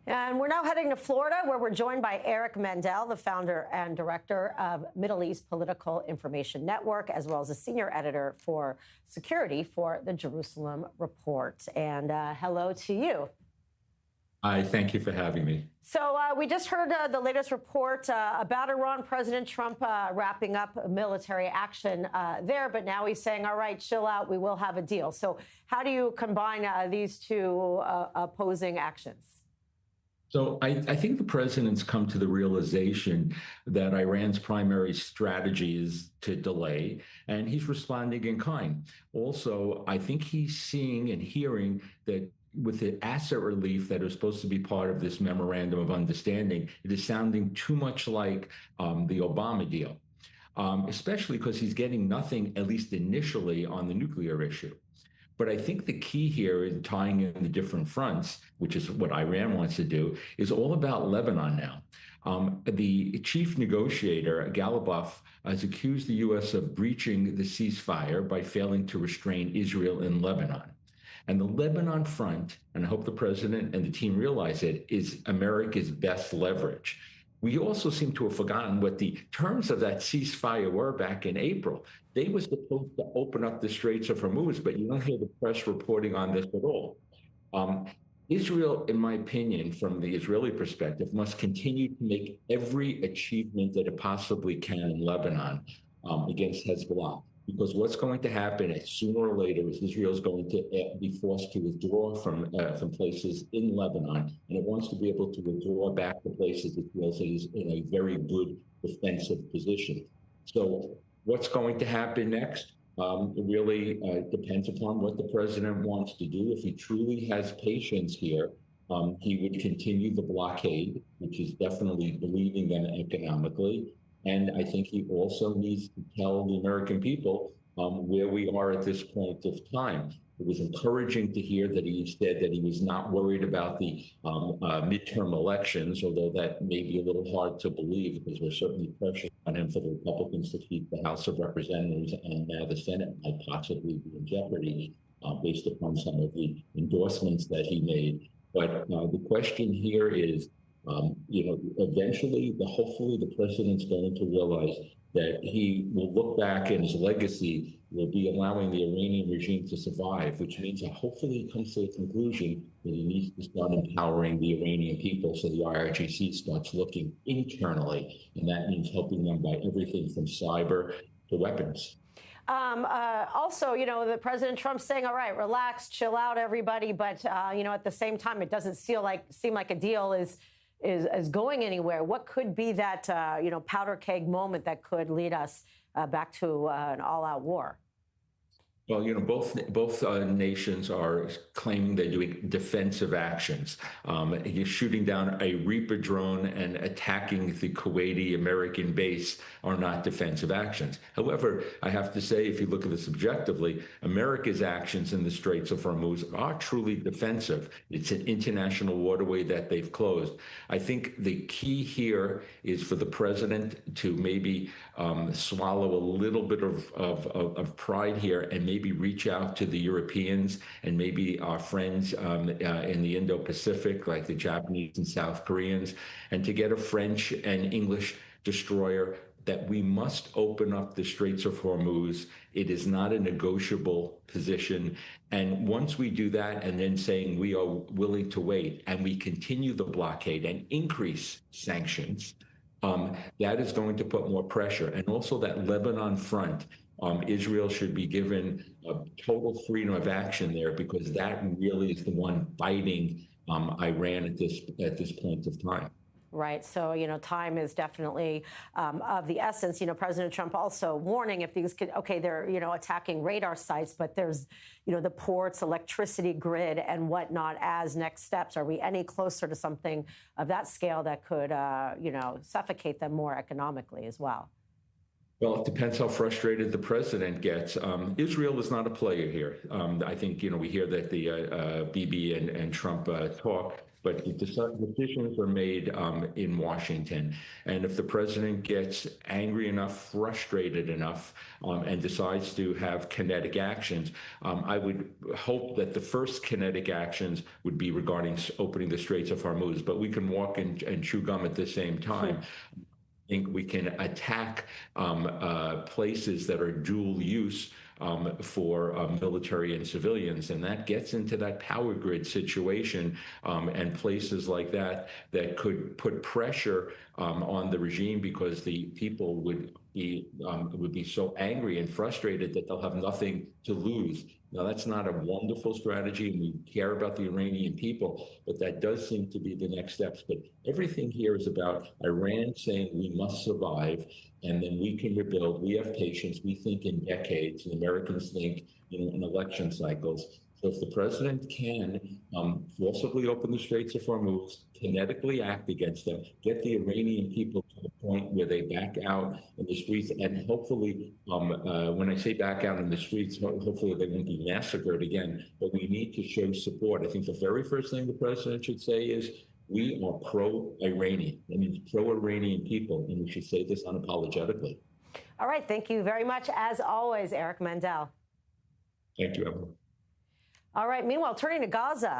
And we're now heading to Florida, where we're joined by Eric Mandel, the founder and director of Middle East Political Information Network, as well as a senior editor for security for the Jerusalem Report. And hello to you. Hi, thank you for having me. So we just heard the latest report about Iran, President Trump wrapping up military action there. But now he's saying, all right, chill out. We will have a deal. So how do you combine these two opposing actions? So I think the president's come to the realization that Iran's primary strategy is to delay, and he's responding in kind. Also, I think he's seeing and hearing that with the asset relief that is supposed to be part of this memorandum of understanding, it is sounding too much like the Obama deal, especially because he's getting nothing, at least initially, on the nuclear issue. But I think the key here in tying in the different fronts, which is what Iran wants to do, is all about Lebanon now. The chief negotiator, Ghalibaf, has accused the U.S. of breaching the ceasefire by failing to restrain Israel in Lebanon. And the Lebanon front, and I hope the president and the team realize it, is America's best leverage. We also seem to have forgotten what the terms of that ceasefire were back in April. They were supposed to open up the Straits of Hormuz, but you don't hear the press reporting on this at all. Israel, in my opinion, from the Israeli perspective, must continue to make every achievement that it possibly can in Lebanon against Hezbollah. Because what's going to happen is sooner or later is Israel is going to be forced to withdraw from places in Lebanon, and it wants to be able to withdraw back to places it feels it is in a very good defensive position. So what's going to happen next? It really depends upon what the president wants to do. If he truly has patience here, he would continue the blockade, which is definitely bleeding them economically. And I think he also needs to tell the American people where we are at this point of time. It was encouraging to hear that he said that he was not worried about the midterm elections, although that may be a little hard to believe because there's certainly pressure on him for the Republicans to keep the House of Representatives, and now the Senate might possibly be in jeopardy based upon some of the endorsements that he made. But the question here is, eventually, hopefully the president's going to realize that he will look back and his legacy will be allowing the Iranian regime to survive, which means that hopefully he comes to the conclusion that he needs to start empowering the Iranian people so the IRGC starts looking internally. And that means helping them by everything from cyber to weapons. Also, the President Trump saying, all right, relax, chill out, everybody. But, at the same time, it doesn't seem like a deal is going anywhere. What could be that, powder keg moment that could lead us back to an all-out war? Well, both nations are claiming they're doing defensive actions. You're shooting down a Reaper drone and attacking the Kuwaiti American base are not defensive actions. However, I have to say, if you look at this objectively, America's actions in the Straits of Hormuz are truly defensive. It's an international waterway that they've closed. I think the key here is for the president to maybe swallow a little bit of pride here and maybe reach out to the Europeans and maybe our friends in the Indo-Pacific, like the Japanese and South Koreans, and to get a French and English destroyer that we must open up the Straits of Hormuz. It is not a negotiable position. And once we do that and then saying we are willing to wait and we continue the blockade and increase sanctions, that is going to put more pressure. And also that Lebanon front, Israel should be given total freedom of action there because that really is the one biting Iran at this point of time. Right. So, time is definitely of the essence. President Trump also warning if these could, they're, attacking radar sites, but there's, the ports, electricity grid and whatnot as next steps. Are we any closer to something of that scale that could, suffocate them more economically as well? Well, it depends how frustrated the president gets. Israel is not a player here. I think, we hear that the Bibi and Trump talk, but the decisions are made in Washington. And if the president gets angry enough, frustrated enough, and decides to have kinetic actions, I would hope that the first kinetic actions would be regarding opening the Straits of Hormuz, but we can walk and chew gum at the same time. I think we can attack places that are dual use for military and civilians, and that gets into that power grid situation and places like that that could put pressure on the regime because the people would be so angry and frustrated that they'll have nothing to lose. Now, that's not a wonderful strategy, and we care about the Iranian people, but that does seem to be the next steps. But everything here is about Iran saying we must survive, and then we can rebuild. We have patience. We think in decades, and Americans think in election cycles. So if the president can forcibly open the Straits of Hormuz, kinetically act against them, get the Iranian people to the point where they back out in the streets, and hopefully, when I say back out in the streets, hopefully they won't be massacred again, but we need to show support. I think the very first thing the president should say is, we are pro-Iranian. That means pro-Iranian people, and we should say this unapologetically. All right, thank you very much, as always, Eric Mandel. Thank you, Evelyn. All right, meanwhile, turning to Gaza.